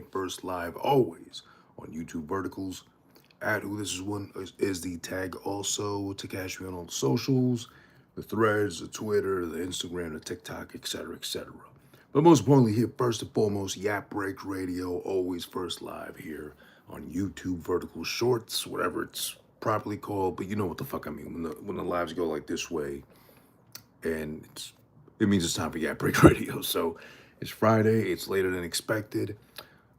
here first live, always on YouTube Verticals. At who this is one is the tag also to catch me on all the socials, the threads, the Twitter, the Instagram, the TikTok, etc., etc. But most importantly, here first and foremost, Yap Break Radio, always first live here on YouTube Vertical Shorts, whatever it's properly called. But you know what the fuck I mean when the lives go like this way, and it means it's time for Yap Break Radio. So it's Friday. It's later than expected.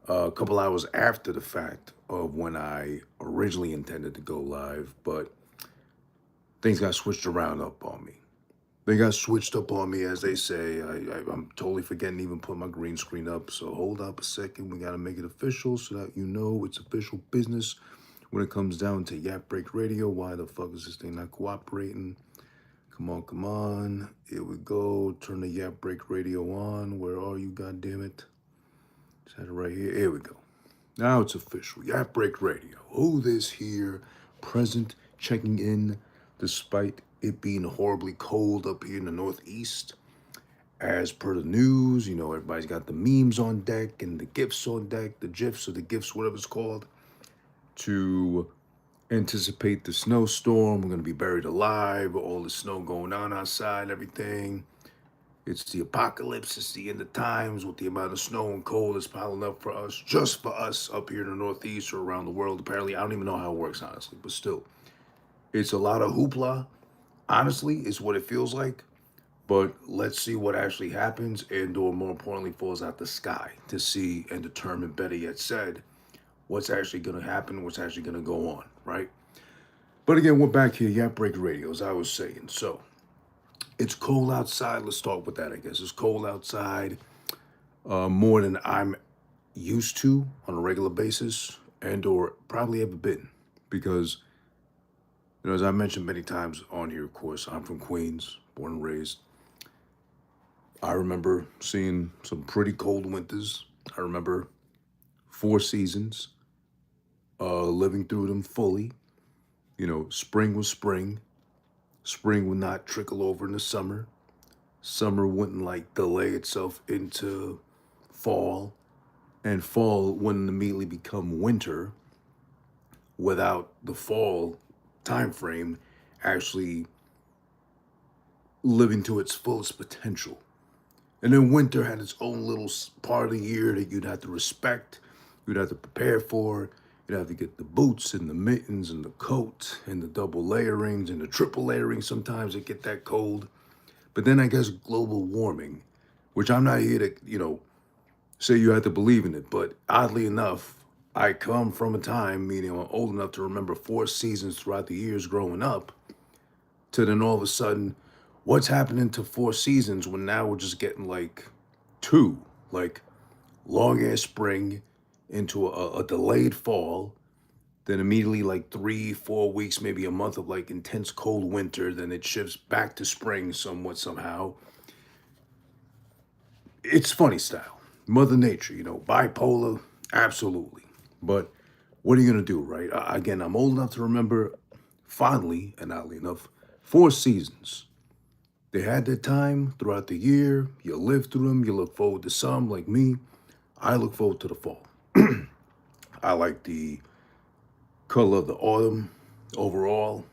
A couple hours after the fact of when I originally intended to go live, but things got switched around up on me. They got switched up on me, as they say. I'm totally forgetting to even put my green screen up. So hold up a second. We got to make it official so that you know it's official business when it comes down to Yap Break Radio. Why the fuck is this thing not cooperating? Come on, come on. Here we go. Turn the Yap Break Radio on. Where are you, goddammit? Just had it right here. Here we go. Now it's official. Yap Break Radio. Who this here? Present, checking in, despite it being horribly cold up here in the Northeast. As per the news, you know, everybody's got the memes on deck and the GIFs on deck, the GIFs or the GIFs, whatever it's called, to anticipate the snowstorm. We're going to be buried alive, all the snow going on outside, everything. It's the apocalypse. It's the end of times with the amount of snow and cold that's piling up for us, just for us up here in the Northeast or around the world. Apparently, I don't even know how it works, honestly, but still. It's a lot of hoopla. Honestly, it's what it feels like. But let's see what actually happens and or more importantly falls out the sky to see and determine, better yet said, what's actually going to happen, what's actually going to go on, right? But again, we're back here, Yap Break Radio, as I was saying. So, it's cold outside. Let's start with that, I guess. It's cold outside more than I'm used to on a regular basis and or probably ever been. Because, you know, as I mentioned many times on here, of course, I'm from Queens, born and raised. I remember seeing some pretty cold winters. I remember 4 seasons, living through them fully. You know, spring was spring. Spring would not trickle over into summer. Summer wouldn't like delay itself into fall. And fall wouldn't immediately become winter without the fall time frame actually living to its fullest potential. And then winter had its own little part of the year that you'd have to respect, you'd have to prepare for. You'd have to get the boots and the mittens and the coat and the double layerings and the triple layering. Sometimes it get that cold. But then I guess global warming, which I'm not here to, you know, say you have to believe in it. But oddly enough, I come from a time, meaning I'm old enough to remember 4 seasons throughout the years growing up, to then all of a sudden, what's happening to 4 seasons when now we're just getting like 2, like long ass spring into a delayed fall, then immediately like 3-4 weeks, maybe a month of like intense cold winter, then it shifts back to spring somewhat somehow. It's funny style. Mother Nature, you know, bipolar, absolutely. But what are you gonna do, right? Again, I'm old enough to remember fondly, and oddly enough, 4 seasons. They had their time throughout the year. You live through them. You look forward to some, like me. I look forward to the fall. I like the color of the autumn overall.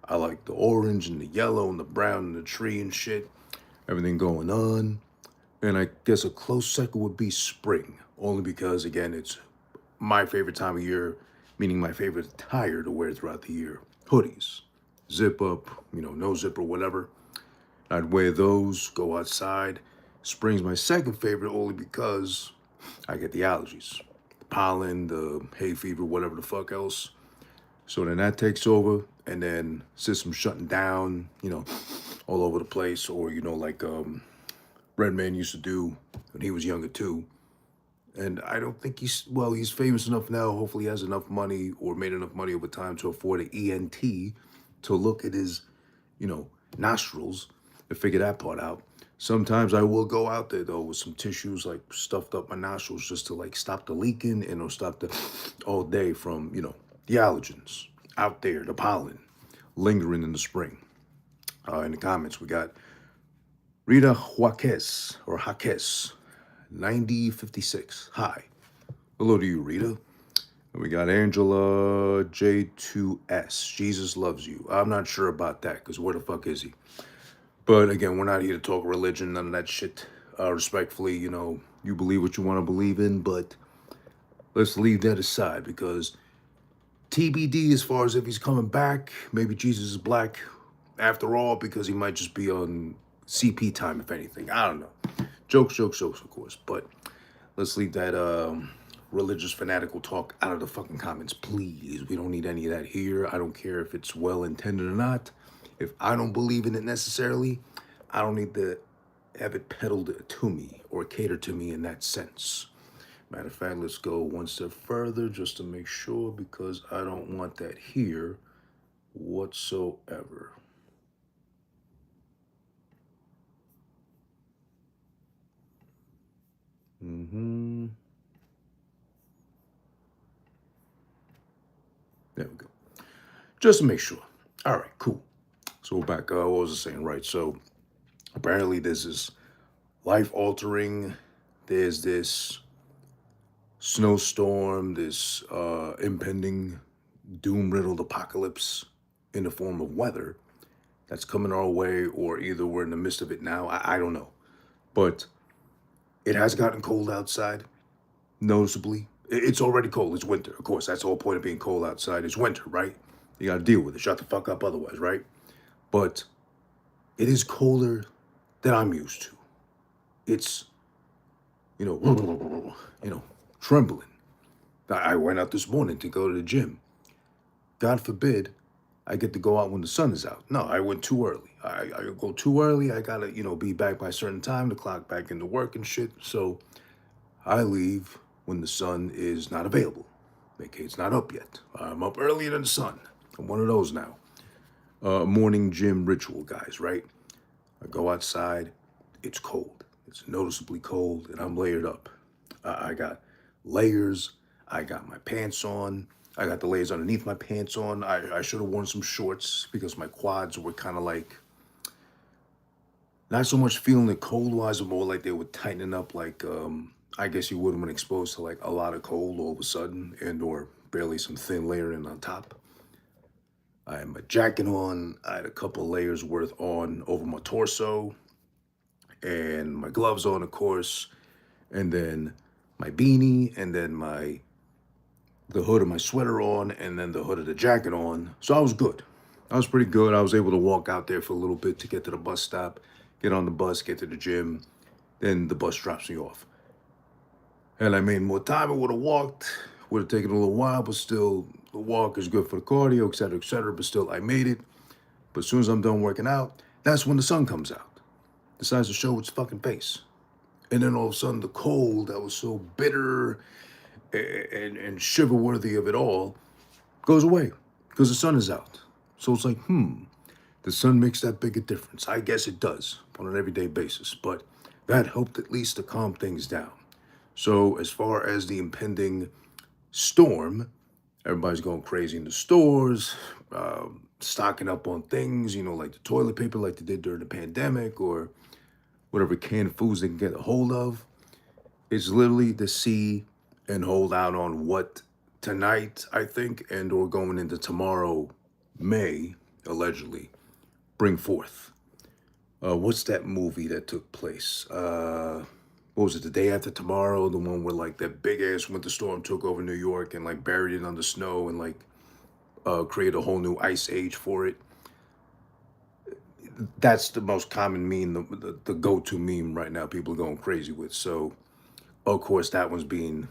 I like the orange and the yellow and the brown and the tree and shit. Everything going on. And I guess a close second would be spring. Only because, again, it's my favorite time of year, meaning my favorite attire to wear throughout the year. Hoodies. Zip up, you know, no zipper, whatever. I'd wear those, go outside. Spring's my second favorite only because I get the allergies. The pollen, the hay fever, whatever the fuck else. So then that takes over, and then system shutting down, you know, all over the place. Or, you know, like Redman used to do when he was younger too. And I don't think he's famous enough now. Hopefully he has enough money or made enough money over time to afford an ENT to look at his, you know, nostrils and figure that part out. Sometimes I will go out there though with some tissues like stuffed up my nostrils just to like stop the leaking and or stop the all day from, you know, the allergens out there, the pollen lingering in the spring. In the comments we got Rita Jaques or Jaques. 9056. Hi. Hello to you, Rita. And we got Angela J2S. Jesus loves you. I'm not sure about that because where the fuck is he? But again, we're not here to talk religion, none of that shit. Respectfully, you believe what you want to believe in, but let's leave that aside because TBD as far as if he's coming back. Maybe Jesus is black after all because he might just be on CP time, if anything. I don't know. Jokes, of course. But let's leave that religious fanatical talk out of the fucking comments, please. We don't need any of that here. I don't care if it's well intended or not. If I don't believe in it necessarily, I don't need to have it peddled to me or cater to me in that sense. Matter of fact, let's go one step further just to make sure because I don't want that here whatsoever. There we go. Just to make sure. All right, cool. So we're back. What was I saying? Right. So apparently this is life altering. There's this snowstorm, this impending doom riddled apocalypse in the form of weather that's coming our way, or either we're in the midst of it now. I don't know. But it has gotten cold outside, noticeably. It's already cold. It's winter. Of course, that's the whole point of being cold outside. It's winter, right? You got to deal with it. Shut the fuck up otherwise, right? But it is colder than I'm used to. It's, trembling. I went out this morning to go to the gym. God forbid I get to go out when the sun is out. No, I went too early. I go too early. I gotta, be back by a certain time to clock back into work and shit. So I leave when the sun is not available. AKA it's not up yet. I'm up earlier than the sun. I'm one of those now. Morning gym ritual guys, right? I go outside. It's cold. It's noticeably cold, and I'm layered up. I got layers. I got my pants on. I got the layers underneath my pants on. I should have worn some shorts because my quads were kind of like, not so much feeling it cold-wise, but more like they were tightening up like, I guess you would have been exposed to like a lot of cold all of a sudden and or barely some thin layering on top. I had my jacket on. I had a couple of layers worth on over my torso and my gloves on, of course, and then my beanie, and then the hood of my sweater on, and then the hood of the jacket on. So I was good. I was pretty good. I was able to walk out there for a little bit to get to the bus stop, get on the bus, get to the gym. Then the bus drops me off. Had I made more time, I would have walked. Would have taken a little while, but still, the walk is good for the cardio, et cetera, but still, I made it. But as soon as I'm done working out, that's when the sun comes out. Decides to show its fucking face. And then all of a sudden, the cold that was so bitter and shiver worthy of it all goes away because the sun is out. So it's like, the sun makes that big a difference. I guess it does on an everyday basis, but that helped at least to calm things down. So as far as the impending storm, everybody's going crazy in the stores, stocking up on things, like the toilet paper like they did during the pandemic or whatever canned foods they can get a hold of. It's literally to see and hold out on what tonight, I think, and or going into tomorrow may, allegedly, bring forth. What's that movie that took place? What was it, The Day After Tomorrow? The one where like that big ass winter storm took over New York and like buried it under snow and like created a whole new ice age for it. That's the most common meme, the go-to meme right now. People are going crazy with. So, of course, that one's being,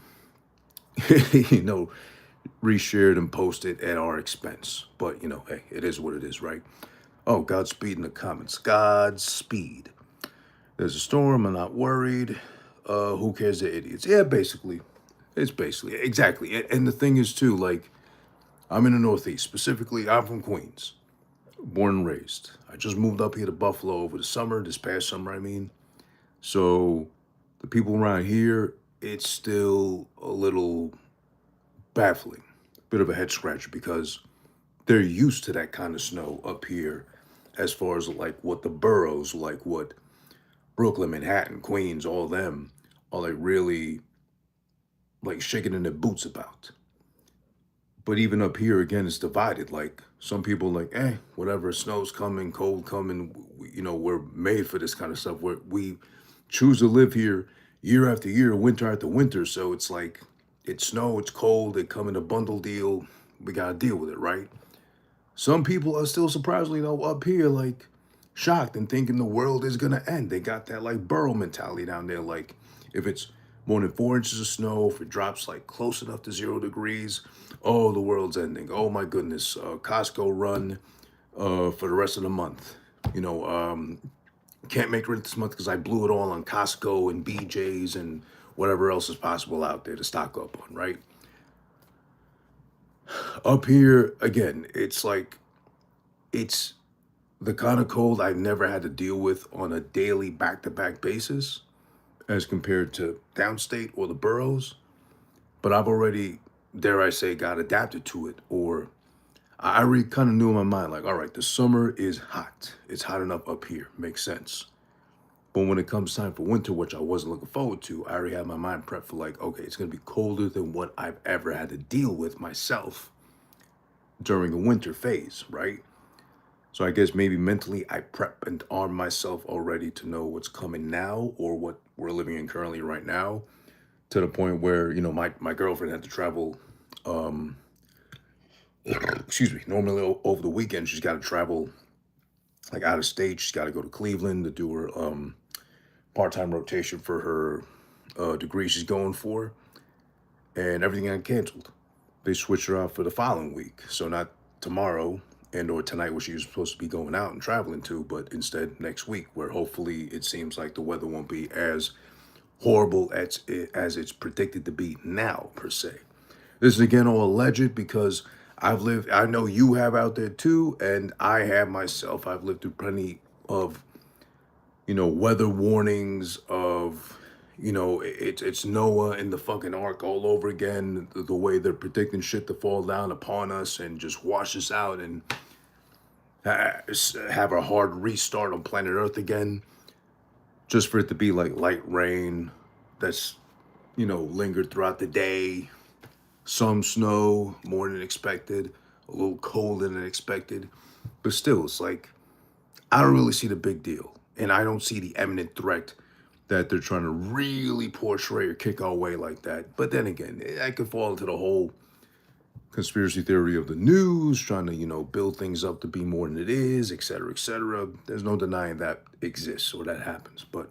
reshared and posted at our expense. But hey, it is what it is, right? Oh, Godspeed in the comments. Godspeed. There's a storm. I'm not worried. Who cares? They're idiots. Yeah, basically. It's basically exactly. And the thing is too, like, I'm in the Northeast. Specifically, I'm from Queens. Born and raised. I just moved up here to Buffalo over the summer, this past summer, I mean. So the people around here, it's still a little baffling, bit of a head scratcher because they're used to that kind of snow up here as far as like what the boroughs, like what Brooklyn, Manhattan, Queens, all them are like really like shaking in their boots about. But even up here again, it's divided. Like some people like, whatever, snow's coming, cold coming. We're made for this kind of stuff. We choose to live here year after year, winter after winter. So it's like, it's snow, it's cold, they come in a bundle deal. We gotta deal with it, right? Some people are still surprisingly though up here, like shocked and thinking the world is gonna end. They got that like Burrow mentality down there. Like if it's more than 4 inches of snow, if it drops like close enough to 0 degrees, oh, the world's ending. Oh my goodness, Costco run for the rest of the month. You know, can't make rent this month because I blew it all on Costco and BJ's and whatever else is possible out there to stock up on, right? Up here, again, it's like, it's the kind of cold I've never had to deal with on a daily back to back basis as compared to downstate or the boroughs. But I've already, dare I say, got adapted to it. Or I already kind of knew in my mind, like, all right, the summer is hot. It's hot enough up here. Makes sense. But when it comes time for winter, which I wasn't looking forward to, I already had my mind prepped for like, okay, it's going to be colder than what I've ever had to deal with myself during a winter phase, right? So I guess maybe mentally I prep and arm myself already to know what's coming now or what we're living in currently right now, to the point where, my girlfriend had to travel, excuse me, normally over the weekend, she's got to travel like out of state. She's got to go to Cleveland to do her part-time rotation for her degree she's going for, and everything got canceled. They switched her out for the following week. So not tomorrow and or tonight where she was supposed to be going out and traveling to, but instead next week, where hopefully it seems like the weather won't be as horrible as it's predicted to be now, per se. This is again all alleged because I know you have out there too, and I have myself. I've lived through plenty of, weather warnings of, it's Noah and the fucking ark all over again. The way they're predicting shit to fall down upon us and just wash us out and have a hard restart on planet Earth again, just for it to be like light rain that's, lingered throughout the day, some snow more than expected, a little colder than expected. But still, it's like, I don't really see the big deal. And I don't see the imminent threat that they're trying to really portray or kick our way like that. But then again, I could fall into the whole conspiracy theory of the news, trying to, build things up to be more than it is, et cetera, et cetera. There's no denying that exists or that happens. But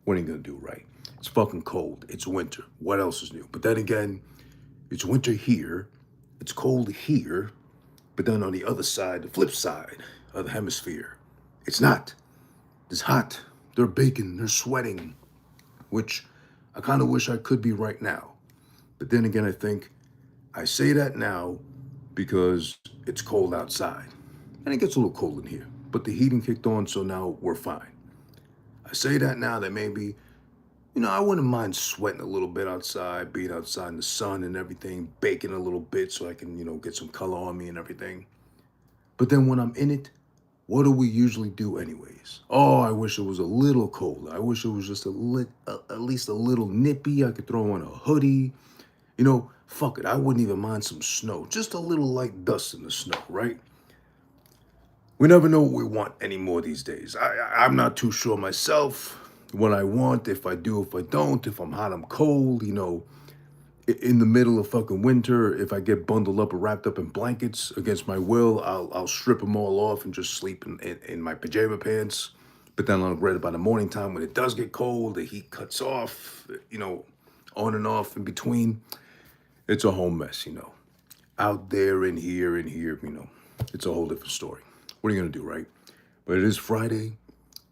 what are you going to do, right? It's fucking cold. It's winter. What else is new? But then again, it's winter here. It's cold here. But then on the other side, the flip side of the hemisphere, it's not. It's hot. They're baking. They're sweating, which I kind of wish I could be right now. But then again, I think I say that now because it's cold outside. And it gets a little cold in here. But the heating kicked on, so now we're fine. I say that now that maybe, I wouldn't mind sweating a little bit outside, being outside in the sun and everything, baking a little bit so I can, get some color on me and everything. But then when I'm in it, what do we usually do anyways? Oh, I wish it was a little colder. I wish it was just at least a little nippy. I could throw on a hoodie. Fuck it. I wouldn't even mind some snow. Just a little light dust in the snow, right? We never know what we want anymore these days. I'm not too sure myself what I want, if I do, if I don't, if I'm hot, I'm cold, in the middle of fucking winter, if I get bundled up or wrapped up in blankets against my will, I'll strip them all off and just sleep in my pajama pants. But then I'll regret it by the morning time when it does get cold, the heat cuts off, on and off in between. It's a whole mess, Out there and here, it's a whole different story. What are you going to do, right? But it is Friday.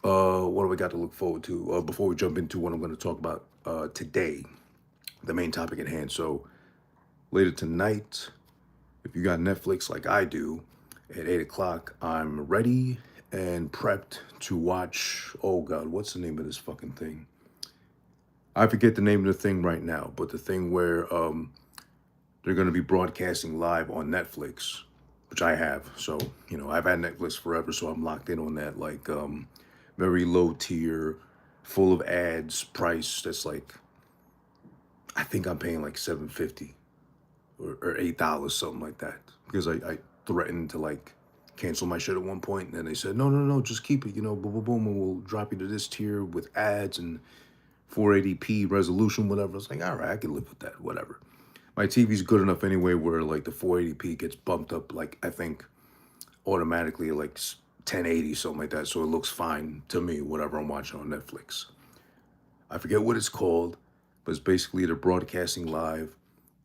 What do we got to look forward to? Before we jump into what I'm going to talk about today, the main topic at hand. So later tonight, if you got Netflix like I do, at 8 o'clock, I'm ready and prepped to watch, oh God, what's the name of this fucking thing? I forget the name of the thing right now, but the thing where they're going to be broadcasting live on Netflix, which I have. So, I've had Netflix forever, so I'm locked in on that, like very low tier, full of ads price that's like I think I'm paying like $7.50 or $8, something like that. Because I threatened to like cancel my shit at one point, and then they said, no, just keep it, boom, boom, boom, and we'll drop you to this tier with ads and 480p resolution, whatever. I was like, all right, I can live with that, whatever. My TV's good enough anyway where like the 480p gets bumped up, like I think automatically like 1080, something like that. So it looks fine to me, whatever I'm watching on Netflix. I forget what it's called, but it's basically they're broadcasting live.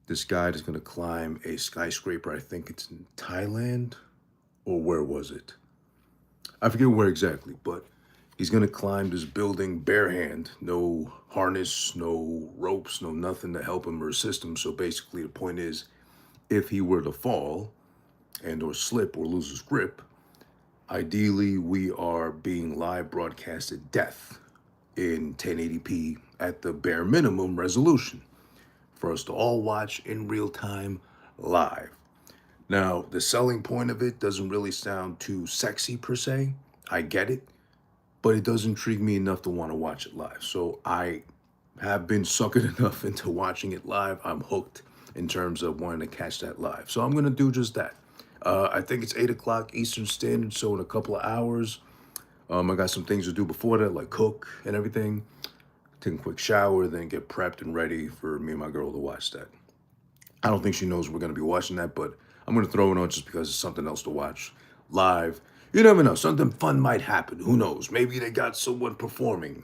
This guy is going to climb a skyscraper. I think it's in Thailand, or where was it? I forget where exactly, but he's going to climb this building bare hand. No harness, no ropes, no nothing to help him or assist him. So basically the point is, if he were to fall and or slip or lose his grip, ideally we are being live broadcasted death in 1080p at the bare minimum resolution for us to all watch in real time live. Now, the selling point of it doesn't really sound too sexy per se. I get it, but it does intrigue me enough to want to watch it live. So I have been suckered enough into watching it live. I'm hooked in terms of wanting to catch that live. So I'm going to do just that. I think it's 8 o'clock Eastern Standard, so in a couple of hours, I got some things to do before that, like cook and everything. Take a quick shower, then get prepped and ready for me and my girl to watch that. I don't think she knows we're going to be watching that, but I'm going to throw it on just because it's something else to watch live. You never know. Something fun might happen. Who knows? Maybe they got someone performing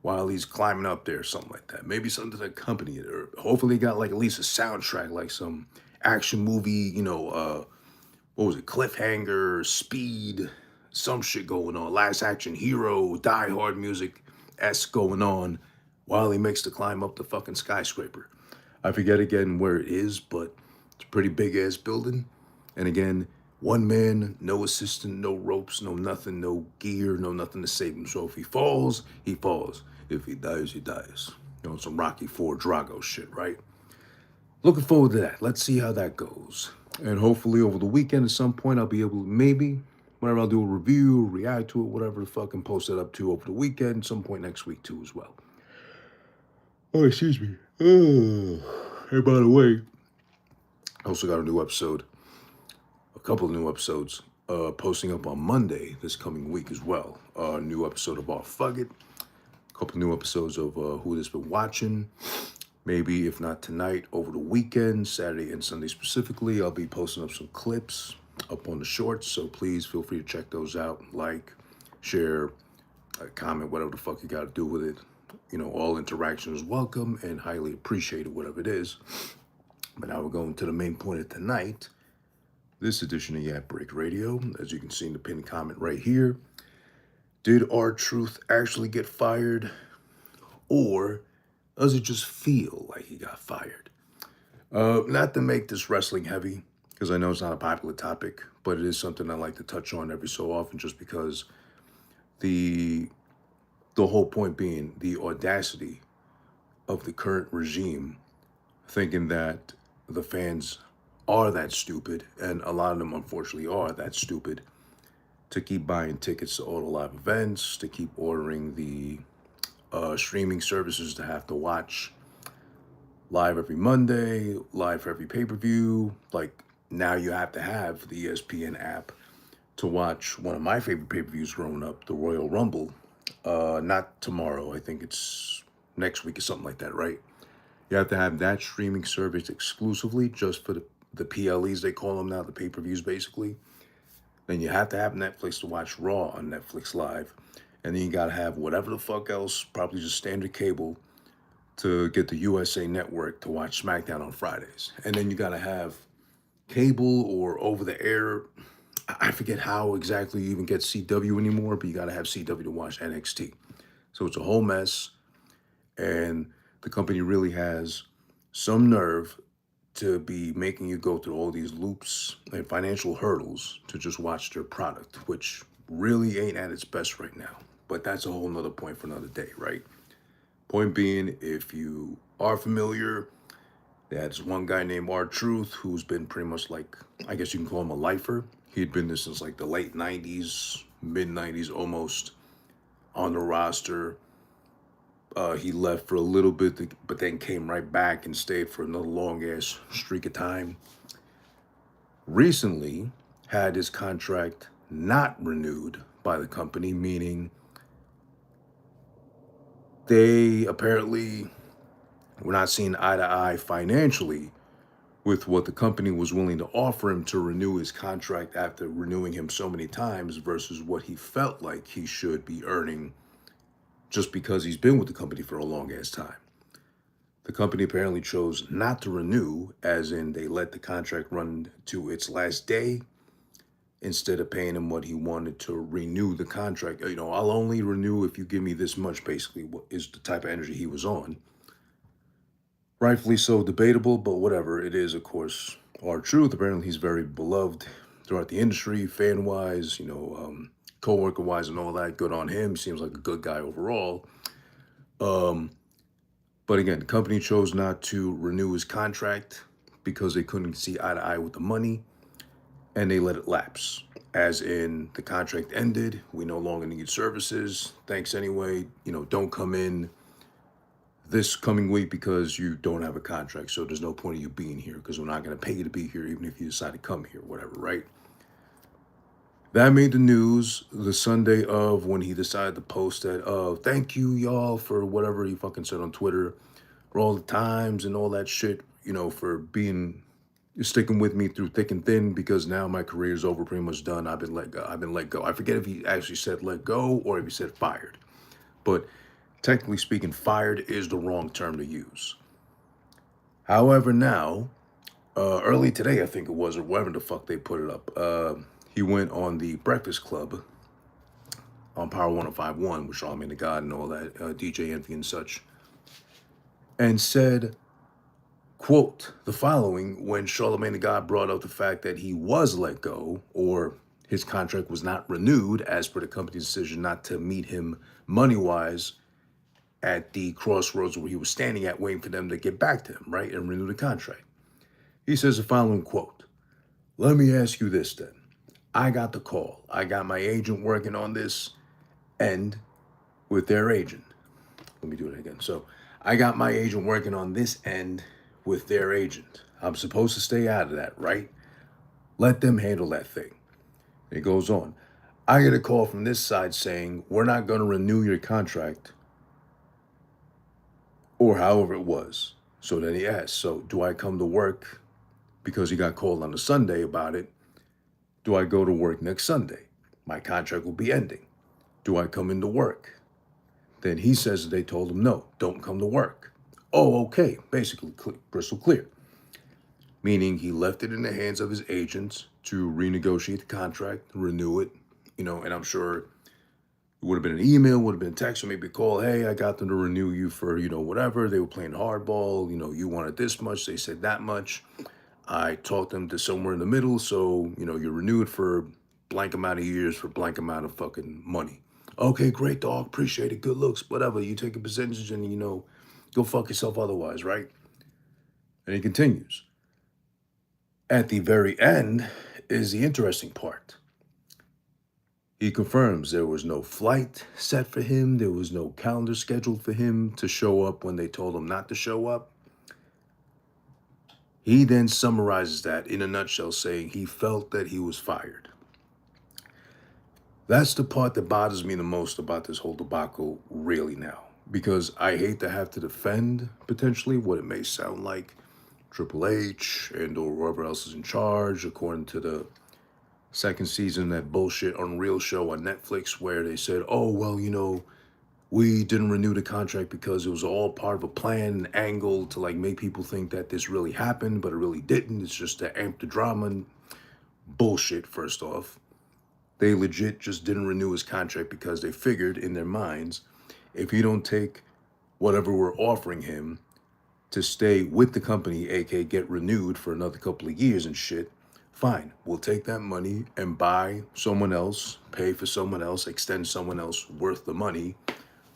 while he's climbing up there, something like that. Maybe something to accompany it, or hopefully got like at least a soundtrack, like some action movie, what was it, Cliffhanger, Speed, some shit going on, Last Action Hero, Die Hard music S going on while he makes the climb up the fucking skyscraper. I forget again where it is, but it's a pretty big ass building. And again, one man, no assistant, no ropes, no nothing, no gear, no nothing to save him. So if he falls, he falls. If he dies, he dies. Some Rocky IV Drago shit, right? Looking forward to that. Let's see how that goes. And hopefully over the weekend at some point I'll be able to maybe, whenever I'll do a review, react to it, whatever the fuck, and post it up to over the weekend, some point next week too as well. Oh, excuse me. Hey, by the way, I also got a couple of new episodes, posting up on Monday this coming week as well. A new episode of AhhFuGGiT, a couple new episodes of Who This Been Watching. Maybe, if not tonight, over the weekend, Saturday and Sunday specifically, I'll be posting up some clips up on the shorts. So please feel free to check those out. Like, share, comment, whatever the fuck you got to do with it. All interactions welcome and highly appreciated, whatever it is. But now we're going to the main point of tonight. This edition of Yap Break Radio, as you can see in the pinned comment right here. Did R-Truth actually get fired? Or does it just feel like he got fired? Not to make this wrestling heavy, because I know it's not a popular topic, but it is something I like to touch on every so often, just because the whole point being the audacity of the current regime thinking that the fans are that stupid, and a lot of them unfortunately are that stupid, to keep buying tickets to all the live events, to keep ordering the streaming services to have to watch live every Monday, live for every pay-per-view. Like, now you have to have the ESPN app to watch one of my favorite pay-per-views growing up, the Royal Rumble. Not tomorrow, I think it's next week or something like that, right? You have to have that streaming service exclusively just for the PLEs, they call them now, the pay-per-views basically. Then you have to have Netflix to watch Raw on Netflix Live. And then you got to have whatever the fuck else, probably just standard cable, to get the USA Network to watch SmackDown on Fridays. And then you got to have cable or over the air. I forget how exactly you even get CW anymore, but you got to have CW to watch NXT. So it's a whole mess. And the company really has some nerve to be making you go through all these loops and financial hurdles to just watch their product, which really ain't at its best right now. But that's a whole nother point for another day, right? Point being, if you are familiar, there's one guy named R-Truth who's been pretty much like, I guess you can call him a lifer. He'd been there since like the late 90s, mid 90s almost, on the roster. He left for a little bit, but then came right back and stayed for another long ass streak of time. Recently, had his contract not renewed by the company, meaning they apparently were not seeing eye to eye financially with what the company was willing to offer him to renew his contract after renewing him so many times versus what he felt like he should be earning just because he's been with the company for a long ass time. The company apparently chose not to renew, as in they let the contract run to its last day instead of paying him what he wanted to renew the contract. I'll only renew if you give me this much, basically, what is the type of energy he was on. Rightfully so, debatable, but whatever. It is, of course, our truth. Apparently, he's very beloved throughout the industry, fan-wise, co-worker-wise and all that. Good on him. Seems like a good guy overall. But again, the company chose not to renew his contract because they couldn't see eye to eye with the money, and they let it lapse. As in, the contract ended, we no longer need services. Thanks anyway. Don't come in this coming week because you don't have a contract. So there's no point of you being here because we're not going to pay you to be here, even if you decide to come here, whatever, right? That made the news the Sunday of when he decided to post that, thank you, y'all, for whatever he fucking said on Twitter, for all the times and all that shit, for sticking with me through thick and thin, because now my career is over, pretty much done. I've been let go. I forget if he actually said let go or if he said fired. But technically speaking, fired is the wrong term to use. However, now, early today, I think it was, or wherever the fuck they put it up, he went on the Breakfast Club on Power 105.1 with Charlamagne the God and all that, DJ Envy and such, and said, quote, the following when Charlamagne the God brought up the fact that he was let go, or his contract was not renewed as per the company's decision not to meet him money-wise at the crossroads where he was standing at, waiting for them to get back to him, right, and renew the contract. He says the following quote, let me ask you this then. I got the call. I got my agent working on this end with their agent. Let me do it again. So I got my agent working on this end with their agent. I'm supposed to stay out of that, right? Let them handle that thing. It goes on. I get a call from this side saying, we're not going to renew your contract, or however it was. So then he asked, so do I come to work because he got called on a Sunday about it? Do I go to work next Sunday? My contract will be ending. Do I come into work? Then he says that they told him, no, don't come to work. Oh, okay. Basically, crystal clear. Meaning he left it in the hands of his agents to renegotiate the contract, renew it, and I'm sure it would have been an email, would have been a text, or maybe a call. Hey, I got them to renew you for, whatever. They were playing hardball. You wanted this much. They said that much. I talked them to somewhere in the middle. So, you're renewed for blank amount of years for blank amount of fucking money. Okay, great, dog. Appreciate it. Good looks. Whatever. You take a percentage and, go fuck yourself otherwise, right? And he continues. At the very end is the interesting part. He confirms there was no flight set for him. There was no calendar scheduled for him to show up when they told him not to show up. He then summarizes that in a nutshell, saying he felt that he was fired. That's the part that bothers me the most about this whole debacle really now, because I hate to have to defend potentially what it may sound like Triple H and or whoever else is in charge, according to the second season of that bullshit Unreal show on Netflix, where they said, oh, well, we didn't renew the contract because it was all part of a plan and angle to make people think that this really happened, but it really didn't. It's just to amp the drama. And bullshit, first off. They legit just didn't renew his contract because they figured in their minds, if he don't take whatever we're offering him to stay with the company, aka get renewed for another couple of years and shit, fine, we'll take that money and buy someone else, pay for someone else, extend someone else worth the money,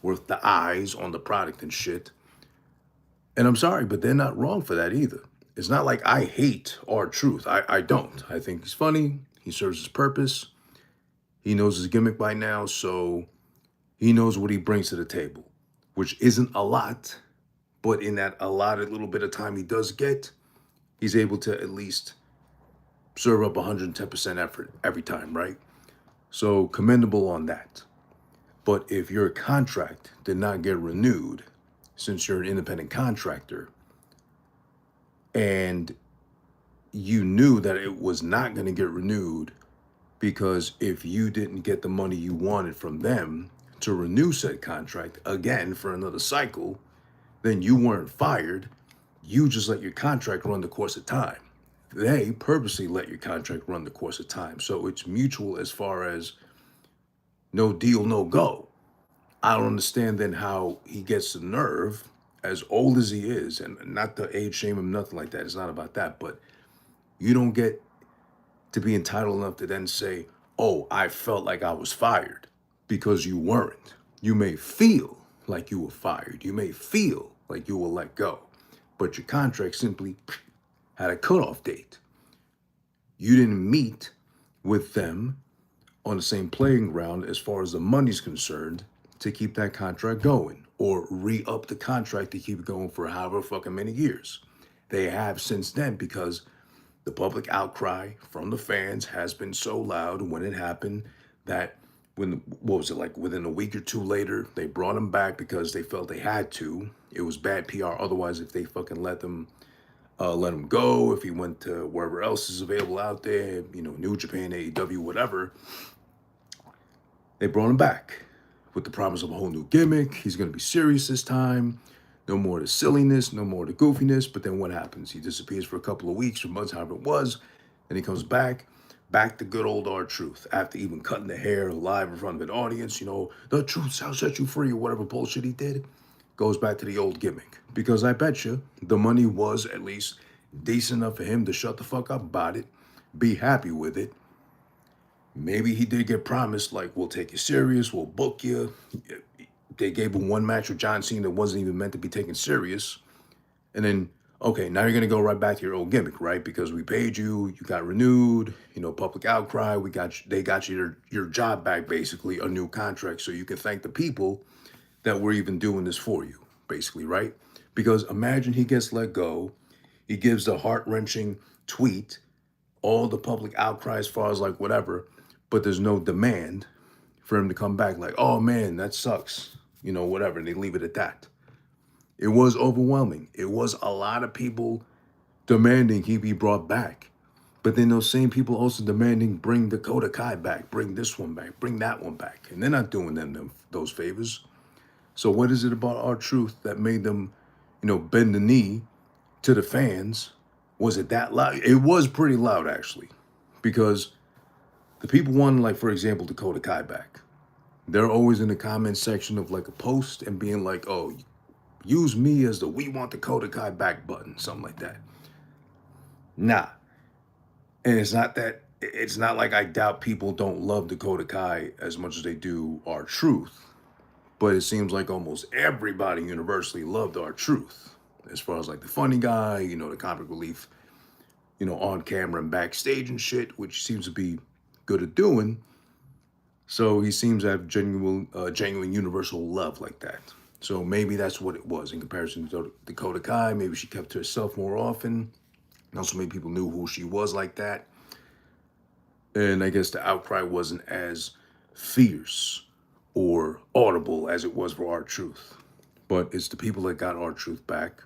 worth the eyes on the product and shit. And I'm sorry, but they're not wrong for that either. It's not like I hate AhhFuGGiT. I don't. I think he's funny. He serves his purpose. He knows his gimmick by now, so he knows what he brings to the table, which isn't a lot, but in that allotted little bit of time he does get, he's able to at least serve up 110% effort every time, right? So commendable on that. But if your contract did not get renewed, since you're an independent contractor, and you knew that it was not going to get renewed because if you didn't get the money you wanted from them to renew said contract again for another cycle, then you weren't fired. You just let your contract run the course of time. They purposely let your contract run the course of time. So it's mutual as far as no deal, no go. I don't understand then how he gets the nerve, as old as he is, and not to age shame him, nothing like that. It's not about that. But you don't get to be entitled enough to then say, oh, I felt like I was fired, because you weren't. You may feel like you were fired. You may feel like you were let go, but your contract simply had a cutoff date. You didn't meet with them on the same playing ground as far as the money's concerned to keep that contract going, or re-up the contract to keep it going for however fucking many years. They have since then, because the public outcry from the fans has been so loud when it happened that within a week or two later, they brought him back because they felt they had to. It was bad PR otherwise if they fucking let him go, if he went to wherever else is available out there, New Japan, AEW, whatever. They brought him back with the promise of a whole new gimmick. He's going to be serious this time. No more of the silliness, no more of the goofiness. But then what happens? He disappears for a couple of weeks or months, however it was. Then he comes back to good old R-Truth. After even cutting the hair live in front of an audience, the truth shall set you free or whatever bullshit he did. Goes back to the old gimmick. Because I bet you the money was at least decent enough for him to shut the fuck up about it, be happy with it. Maybe he did get promised, like, we'll take you serious, we'll book you. They gave him one match with John Cena that wasn't even meant to be taken serious. And then, okay, now you're going to go right back to your old gimmick, right? Because we paid you, you got renewed, public outcry, they got you your job back, basically, a new contract, so you can thank the people that we're even doing this for you, basically, right? Because imagine he gets let go, he gives the heart-wrenching tweet, all the public outcry as far as like whatever, but there's no demand for him to come back like, oh man, that sucks, whatever, and they leave it at that. It was overwhelming. It was a lot of people demanding he be brought back. But then those same people also demanding bring Dakota Kai back, bring this one back, bring that one back. And they're not doing them those favors. So what is it about R-Truth that made them, bend the knee to the fans? Was it that loud? It was pretty loud, actually, because the people wanted, like, for example, Dakota Kai back. They're always in the comment section of like a post and being like, oh, use me as the we want Dakota Kai back button, something like that. Nah. And it's not like I doubt people don't love Dakota Kai as much as they do R-Truth. But it seems like almost everybody universally loved R-Truth. As far as like the funny guy, the comic relief, on camera and backstage and shit, which seems to be good at doing. So he seems to have genuine universal love like that. So maybe that's what it was in comparison to Dakota Kai. Maybe she kept to herself more often. And also maybe people knew who she was like that. And I guess the outcry wasn't as fierce or audible as it was for R-Truth. But it's the people that got R-Truth back.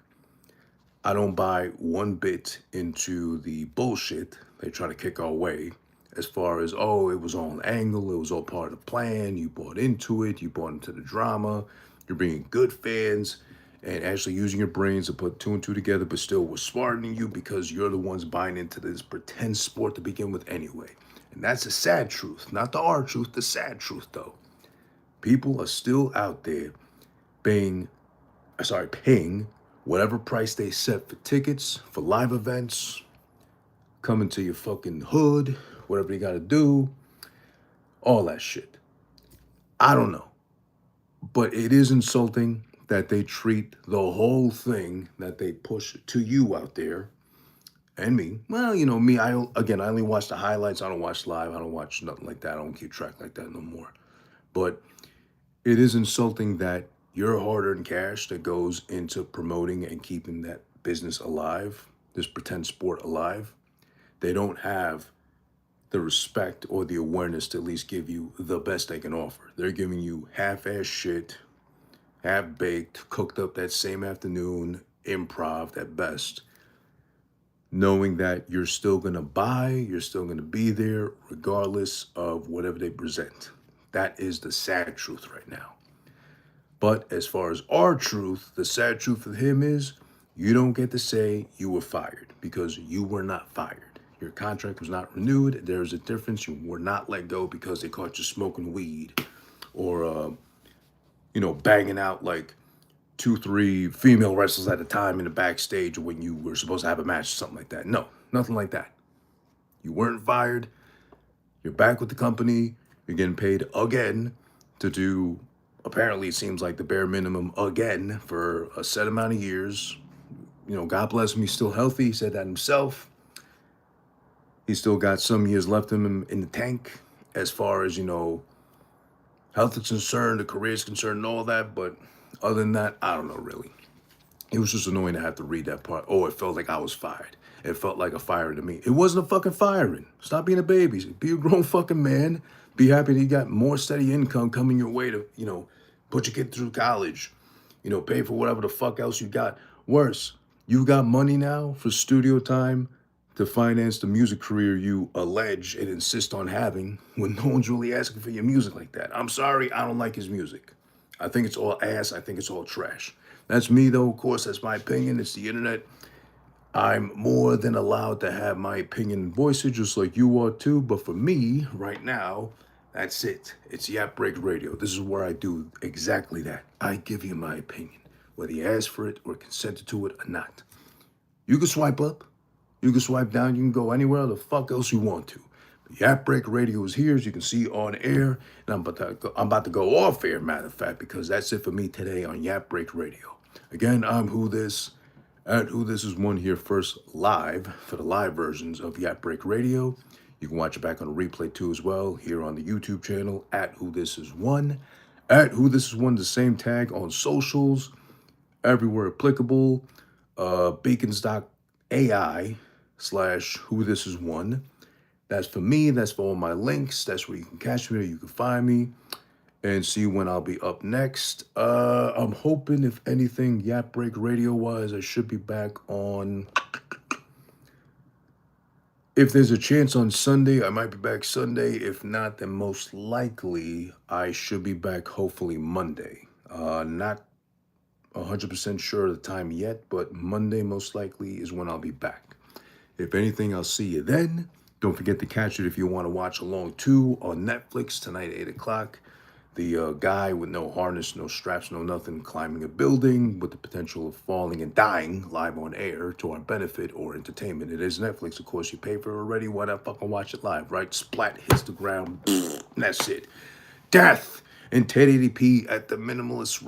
I don't buy one bit into the bullshit they try to kick our way as far as, oh, it was all an angle, it was all part of the plan, you bought into it, you bought into the drama, you're being good fans and actually using your brains to put two and two together, but still we're smarter than you because you're the ones buying into this pretend sport to begin with anyway. And that's the sad truth, not the R-Truth, the sad truth though. People are still out there paying whatever price they set for tickets, for live events, coming to your fucking hood, whatever you gotta do, all that shit. I don't know. But it is insulting that they treat the whole thing that they push to you out there and me. Well, me, I only watch the highlights. I don't watch live. I don't watch nothing like that. I don't keep track like that no more. But it is insulting that your hard-earned cash that goes into promoting and keeping that business alive, this pretend sport alive, they don't have the respect or the awareness to at least give you the best they can offer. They're giving you half-ass shit, half-baked, cooked up that same afternoon, improv at best, knowing that you're still gonna buy, you're still gonna be there, regardless of whatever they present. That is the sad truth right now. But as far as our truth, the sad truth of him is you don't get to say you were fired because you were not fired. Your contract was not renewed. There's a difference. You were not let go because they caught you smoking weed or, banging out like 2, 3 female wrestlers at a time in the backstage when you were supposed to have a match or something like that. No, nothing like that. You weren't fired. You're back with the company. You're getting paid again to do, apparently it seems like the bare minimum again for a set amount of years. God bless him. He's still healthy. He said that himself. He's still got some years left in the tank as far as, health is concerned, the career is concerned, and all that. But other than that, I don't know, really. It was just annoying to have to read that part. Oh, it felt like I was fired. It felt like a firing to me. It wasn't a fucking firing. Stop being a baby. Be a grown fucking man. Be happy that you got more steady income coming your way to, put your kid through college. Pay for whatever the fuck else you got. Worse, you got money now for studio time to finance the music career you allege and insist on having when no one's really asking for your music like that. I'm sorry, I don't like his music. I think it's all ass. I think it's all trash. That's me, though. Of course, that's my opinion. It's the internet. I'm more than allowed to have my opinion and voice it, just like you are too. But for me, right now, that's it. It's Yap Break Radio. This is where I do exactly that. I give you my opinion, whether you ask for it or consented to it or not. You can swipe up. You can swipe down. You can go anywhere the fuck else you want to. But Yap Break Radio is here, as you can see, on air. And I'm about to go off air, matter of fact, because that's it for me today on Yap Break Radio. Again, I'm AhhFuGGiT. At Who This Is One here first live for the live versions of Yap Break Radio. You can watch it back on the replay too as well here on the YouTube channel at Who This Is One. At Who This Is One, the same tag on socials, everywhere applicable. Beacons.ai/Who This Is One. That's for me. That's for all my links. That's where you can catch me. You can find me and see when I'll be up next. I'm hoping, if anything, Yap Break Radio-wise, I should be back on... If there's a chance on Sunday, I might be back Sunday. If not, then most likely I should be back hopefully Monday. Not 100% sure of the time yet, but Monday most likely is when I'll be back. If anything, I'll see you then. Don't forget to catch it if you want to watch along too on Netflix tonight at 8 o'clock. The guy with no harness, no straps, no nothing, climbing a building with the potential of falling and dying live on air to our benefit or entertainment. It is Netflix, of course. You pay for it already. Why not fucking watch it live, right? Splat hits the ground. That's it. Death in 1080p at the minimalist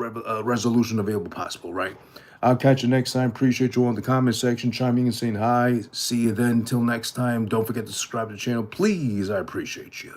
resolution available possible, right? I'll catch you next time. Appreciate you all in the comment section, chiming in and saying hi. See you then. Till next time. Don't forget to subscribe to the channel, please. I appreciate you.